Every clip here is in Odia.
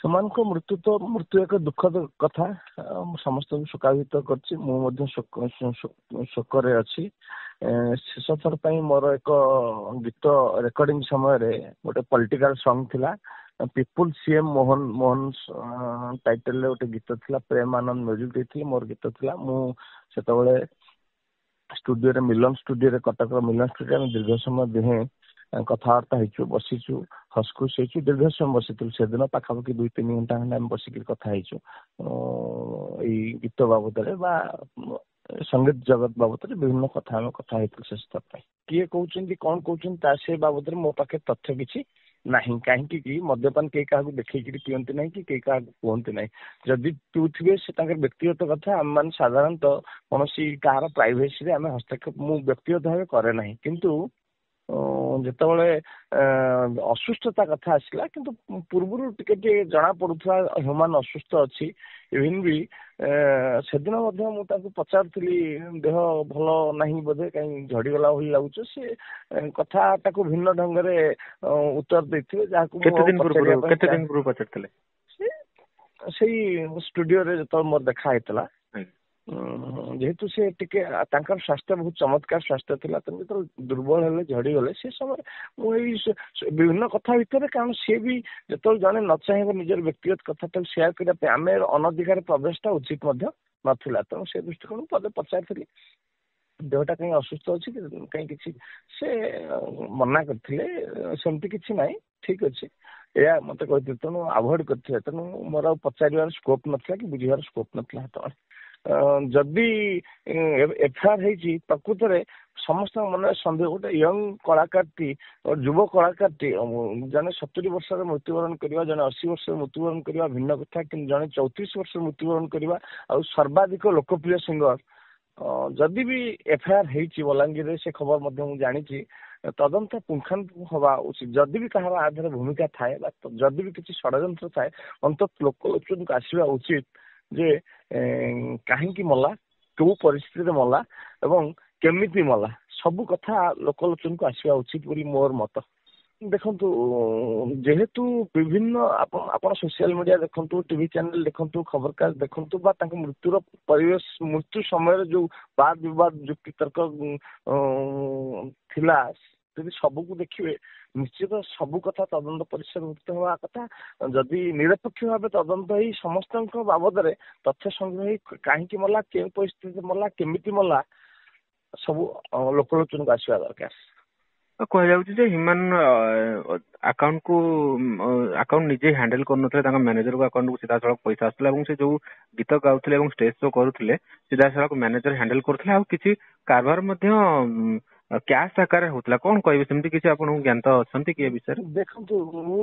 ସେମାନଙ୍କ ମୃତ୍ୟୁ ଏକ ଦୁଃଖଦ କଥା। ମୁଁ ସମସ୍ତଙ୍କୁ ଶୋକାଭିତ କରିଛି। ମୁଁ ମଧ୍ୟ ଶୋକରେ ଅଛି। ଶେଷ ଥର ପାଇଁ ମୋର ଏକ ଗୀତ ରେକର୍ଡିଂ ସମୟରେ ଗୋଟେ ପଲିଟିକାଲ ସଙ୍ଗ ଥିଲା। ପିପୁଲ ସିଏମ ମୋହନ ଟାଇଟେଲରେ ଗୋଟେ ଗୀତ ଥିଲା। ପ୍ରେମ ଆନନ୍ଦ ମ୍ୟୁଜିକ ଦେଇଥିଲି, ମୋର ଗୀତ ଥିଲା। ମୁଁ ସେତେବେଳେ ଷ୍ଟୁଡିଓରେ ମିଲନ ଷ୍ଟୁଡିଓରେ କଟକର ମିଲନ ଷ୍ଟୁଡିଓରେ ଆମେ ଦୀର୍ଘ ସମୟ ଦୁହେଁ କଥାବାର୍ତ୍ତା ହେଇଛୁ, ବସିଛୁ, ହସଖୁସ ହେଇଛୁ। ଦୀର୍ଘ ସମୟ ବସିଥିଲୁ ସେଦିନ, ପାଖାପାଖି 2-3 ଘଣ୍ଟା ଖଣ୍ଡେ ଆମେ ବସିକି କଥା ହେଇଛୁ ଏଇ ଗୀତ ବାବଦରେ ବା ସଙ୍ଗୀତ ଜଗତ ବାବଦରେ ବିଭିନ୍ନ କଥା ଆମେ କଥା ହେଇଥିଲୁ ଶେଷ ଥର ପାଇଁ। କିଏ କହୁଛନ୍ତି କଣ କହୁଛନ୍ତି ତା ସେ ବାବଦରେ ମୋ ପାଖରେ ତଥ୍ୟ କିଛି ନାହିଁ। କାହିଁକି କି ମଦ୍ୟପାନ କେହି କାହାକୁ ଦେଖେଇକିରି ପିଅନ୍ତି ନାହିଁ କି କେହି କାହାକୁ କୁହନ୍ତି ନାହିଁ। ଯଦି ପିଉଥିବେ ସେ ତାଙ୍କର ବ୍ୟକ୍ତିଗତ କଥା। ଆମେମାନେ ସାଧାରଣତଃ କୌଣସି କାହାର ପ୍ରାଇଭେସିରେ ଆମେ ହସ୍ତକ୍ଷେପ ମୁଁ ବ୍ୟକ୍ତିଗତ ଭାବେ କରେ ନାହିଁ। କିନ୍ତୁ ଯେତେବେଳେ ଅସୁସ୍ଥତା କଥା ଆସିଲା, କିନ୍ତୁ ପୂର୍ବରୁ ଟିକେ ଟିକେ ଜଣା ପଡୁଥିଲା ହ୍ୟୁମାନ ଅସୁସ୍ଥ ଅଛି। ଇଭିନ୍ ବି ସେଦିନ ମଧ୍ୟ ମୁଁ ତାକୁ ପଚାରୁଥିଲି ଦେହ ଭଲ ନାହିଁ ବୋଧେ, କାହିଁ ଝଡ଼ିଗଲା ଭଳି ଲାଗୁଛି। ସେ କଥାଟାକୁ ଭିନ୍ନ ଢଙ୍ଗରେ ଉତ୍ତର ଦେଇଥିବେ, ଯାହାକୁ କେତେ ଦିନ ପୂର୍ବରୁ ପଚାରିଥିଲେ? ସେଇ ଷ୍ଟୁଡିଓରେ ଯେତେବେଳେ ମୋର ଦେଖା ହେଇଥିଲା, ଯେହେତୁ ସେ ଟିକେ ତାଙ୍କର ସ୍ୱାସ୍ଥ୍ୟ ବହୁତ ଚମତ୍କାର ସ୍ୱାସ୍ଥ୍ୟ ଥିଲା, ତେଣୁ ଯେତେବେଳେ ଦୁର୍ବଳ ହେଲେ ଝଡ଼ିଗଲେ ସେ ସମୟରେ ମୁଁ ଏଇ ବିଭିନ୍ନ କଥା ଭିତରେ, କାରଣ ସିଏ ବି ଯେତେବେଳେ ଜଣେ ନ ଚାହିଁବ ନିଜର ବ୍ୟକ୍ତିଗତ କଥାଟାକୁ ସେୟାର କରିବା ପାଇଁ, ଆମେ ଅନଧିକାର ପ୍ରବେଶଟା ଉଚିତ ମଧ୍ୟ ନଥିଲା। ତେଣୁ ସେ ଦୃଷ୍ଟିକୋଣରୁ ପଦେ ପଚାରିଥିଲି ଦେହଟା କାହିଁ ଅସୁସ୍ଥ ଅଛି, କାହିଁ କିଛି। ସେ ମନା କରିଥିଲେ ସେମିତି କିଛି ନାହିଁ, ଠିକ ଅଛି, ଏଇଆ ମତେ କହିଥିଲେ। ତେଣୁ ଆଭଏଡ କରିଥିଲେ। ତେଣୁ ମୋର ଆଉ ପଚାରିବାର ସ୍କୋପ ନଥିଲା କି ବୁଝିବାର ସ୍କୋପ ନଥିଲା ସେତେବେଳେ। ଯଦି ଏଫଆଇଆର ହେଇଛି, ପ୍ରକୃତରେ ସମସ୍ତଙ୍କ ମନରେ ସନ୍ଦେହ। ଗୋଟେ ୟଙ୍ଗ କଳାକାରଟି, ଯୁବ କଳାକାରଟି, ଜଣେ 70 ବର୍ଷରେ ମୃତ୍ୟୁବରଣ କରିବା, ଜଣେ 80 ବର୍ଷରେ ମୃତ୍ୟୁବରଣ କରିବା ଭିନ୍ନ କଥା। କିନ୍ତୁ ଜଣେ 34 ବର୍ଷରେ ମୃତ୍ୟୁବରଣ କରିବା, ଆଉ ସର୍ବାଧିକ ଲୋକପ୍ରିୟ ସିଙ୍ଗର, ଯଦି ବି ଏଫଆଇଆର ହେଇଛି ବଲାଙ୍ଗୀରରେ, ସେ ଖବର ମଧ୍ୟ ମୁଁ ଜାଣିଛି। ତଦନ୍ତ ପୁଙ୍ଖାନୁପୁଙ୍ଖ ହବା ଉଚିତ। ଯଦି ବି କାହାର ଆ ଦେହରେ ଭୂମିକା ଥାଏ ବା ଯଦି ବି କିଛି ଷଡ଼ଯନ୍ତ୍ର ଥାଏ, ଅନ୍ତତଃ ଲୋକଲୋଚନକୁ ଆସିବା ଉଚିତ ଯେ କାହିଁକି ମଲା, କୋଉ ପରିସ୍ଥିତିରେ ମଲା ଏବଂ କେମିତି ମଲା, ସବୁ କଥା ଲୋକଲୋଚନକୁ ଆସିବା ଉଚିତ ବୋଲି ମୋର ମତ। ଦେଖନ୍ତୁ, ଯେହେତୁ ବିଭିନ୍ନ ଆପଣ ସୋସିଆଲ ମିଡିଆ ଦେଖନ୍ତୁ, ଟିଭି ଚ୍ୟାନେଲ ଦେଖନ୍ତୁ, ଖବରକାଗଜ ଦେଖନ୍ତୁ, ବା ତାଙ୍କ ମୃତ୍ୟୁର ପରିବେଶ, ମୃତ୍ୟୁ ସମୟରେ ଯୋଉ ବାଦ ବିବାଦ ଯୁକ୍ତି ତର୍କ ଥିଲା, ଯଦି ସବୁକୁ ଦେଖିବେ ନିଶ୍ଚିତ ସବୁ କଥା ତଦନ୍ତ ପରିସରଭୁକ୍ତ ହେବା କଥା। ଯଦି ନିରପେକ୍ଷ ଭାବେ ତଦନ୍ତ ହେଇ ସମସ୍ତଙ୍କ ବାବଦରେ ତଥ୍ୟ ସଂଗ୍ରହ ହେଇ କାହିଁକି ମଲା, କେଉଁ ପରିସ୍ଥିତିରେ ମଲା, କେମିତି ମଲା, ସବୁ ଲୋକଲୋଚନକୁ ଆସିବା ଦରକାର। କୁହାଯାଉଛି ଯେ ହ୍ୟୁମାନ ଆକାଉଣ୍ଟ ନିଜେ ହ୍ୟାଣ୍ଡେଲ କରୁନଥିଲେ, ତାଙ୍କ ମ୍ୟାନେଜରଙ୍କ ଆକାଉଣ୍ଟକୁ ସିଧାସଳଖ ପଇସା ଆସୁଥିଲା ଏବଂ ସେ ଯୋଉ ଗୀତ ଗାଉଥିଲେ ଏବଂ ଷ୍ଟେଜ ଶୋ କରୁଥିଲେ ସିଧାସଳଖ ମ୍ୟାନେଜର ହ୍ୟାଣ୍ଡେଲ କରୁଥିଲେ। ଆଉ କିଛି କାରବାର ମଧ୍ୟ କ୍ୟାଶ ଆକାରରେ ହଉଥିଲା। କଣ କହିବେ, ସେମିତି କିଛି ଆପଣଙ୍କୁ ଜ୍ଞାତ ଅଛନ୍ତି କି ଏ ବିଷୟରେ? ଦେଖନ୍ତୁ, ମୁଁ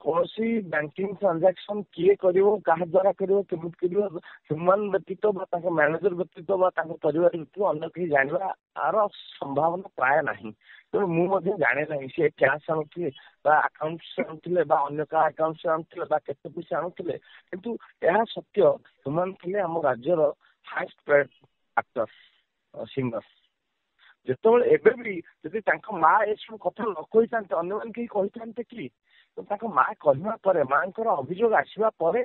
କୌଣସି ବ୍ୟାଙ୍କିଙ୍ଗ ଟ୍ରାଞ୍ଜାକ୍ସନ କିଏ କରିବ, କାହା ଦ୍ଵାରା କରିବ, କେମିତି କରିବ, ହ୍ୟୁମାନ ବ୍ୟତୀତ ବା ତାଙ୍କ ମ୍ୟାନେଜର ବ୍ୟତୀତ ବା ତାଙ୍କ ପରିବାର ବ୍ୟତୀତ ଅନ୍ୟ କେହି ଜାଣିବାର ସମ୍ଭାବନା ପ୍ରାୟ ନାହିଁ। ତେଣୁ ମୁଁ ମଧ୍ୟ ଜାଣେ ନାହିଁ ସେ କ୍ୟାସ୍ ଆଣୁଥିଲେ ବା ଆକାଉଣ୍ଟ ଆଣୁଥିଲେ ବା ଅନ୍ୟ କାହା ଆକାଉଣ୍ଟ ଆଣୁଥିଲେ ବା କେତେ ପଇସା ଆଣୁଥିଲେ। କିନ୍ତୁ ଏହା ସତ୍ୟ, ହ୍ୟୁମାନ ଥିଲେ ଆମ ରାଜ୍ୟର ହାଇଏଷ୍ଟ ପେଡ୍ ଆକ୍ଟର, ସିଙ୍ଗର। ଯେତେବେଳେ ଏବେ ବି ଯଦି ତାଙ୍କ ମା ଏସବୁ କଥା ନ କହିଥାନ୍ତେ, ଅନ୍ୟମାନେ କେହି କହିଥାନ୍ତେ କି? ତାଙ୍କ ମା କହିବା ପରେ, ମାଙ୍କର ଅଭିଯୋଗ ଆସିବା ପରେ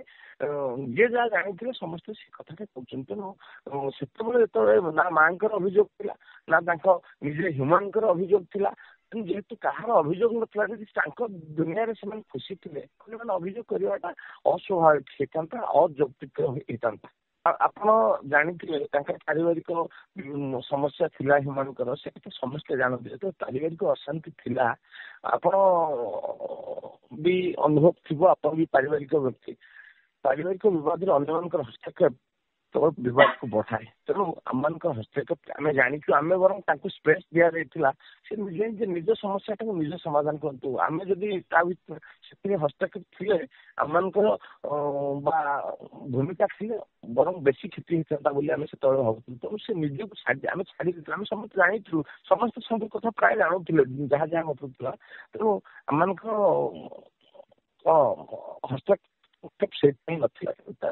ଯିଏ ଯାହା ଜାଣିଥିଲେ ସମସ୍ତେ ସେ କଥାଟା କହୁଛନ୍ତି। ତେଣୁ ସେତେବେଳେ ଯେତେବେଳେ ନା ମାଙ୍କର ଅଭିଯୋଗ ଥିଲା ନା ତାଙ୍କ ନିଜେ ହ୍ୟୁମାନଙ୍କର ଅଭିଯୋଗ ଥିଲା, ତେଣୁ ଯେହେତୁ କାହାର ଅଭିଯୋଗ ନଥିଲା, ଯଦି ତାଙ୍କ ଦୁନିଆରେ ସେମାନେ ଖୁସି ଥିଲେ, ସେମାନେ ଅଭିଯୋଗ କରିବାଟା ଅସ୍ୱାଭାବିକ ହେଇଥାନ୍ତା, ଅଯୌକ୍ତିକ ହେଇଥାନ୍ତା। ଆପଣ ଜାଣିଥିବେ ତାଙ୍କର ପାରିବାରିକ ସମସ୍ୟା ଥିଲା ହ୍ୟୁମାନଙ୍କର, ସେ କଥା ସମସ୍ତେ ଜାଣନ୍ତି। ଯେତେବେଳେ ପାରିବାରିକ ଅଶାନ୍ତି ଥିଲା, ଆପଣ ବି ଅନୁଭବ ଥିବ, ଆପଣ ବି ପାରିବାରିକ ବ୍ୟକ୍ତି। ପାରିବାରିକ ବିବାଦରେ ଅନ୍ୟମାନଙ୍କର ହସ୍ତକ୍ଷେପ କେବଳ ବିବାଦକୁ ବଢାଏ। ତେଣୁ ଆମମାନଙ୍କର ହସ୍ତକ୍ଷେପ ଆମେ ଜାଣିଛୁ, ଆମେ ବରଂ ତାଙ୍କୁ ସ୍ପେସ୍ ଦିଆଯାଇଥିଲା, ସେ ନିଜେ ନିଜ ସମସ୍ୟାଟାକୁ ନିଜେ ସମାଧାନ କରନ୍ତୁ। ଆମେ ଯଦି ତା ଭିତରେ ସେଥିରେ ହସ୍ତକ୍ଷେପ ଥିଲେ, ଆମମାନଙ୍କର ବା ଭୂମିକା ଥିଲେ ବରଂ ବେଶୀ କ୍ଷତି ହେଇଥାନ୍ତା ବୋଲି ଆମେ ସେତେବେଳେ ଭାବୁଥିଲୁ। ତେଣୁ ସେ ନିଜକୁ ଆମେ ଛାଡ଼ି ଦେଇଥିଲୁ। ଆମେ ସମସ୍ତେ ଜାଣିଥିଲୁ, ସମସ୍ତେ ସବୁ କଥା ପ୍ରାୟ ଜାଣୁଥିଲେ ଯାହା ଯାହା ଘଟୁଥିଲା। ତେଣୁ ଆମମାନଙ୍କର ହସ୍ତକ୍ଷେପ ସେଇଥିପାଇଁ ନଥିଲା।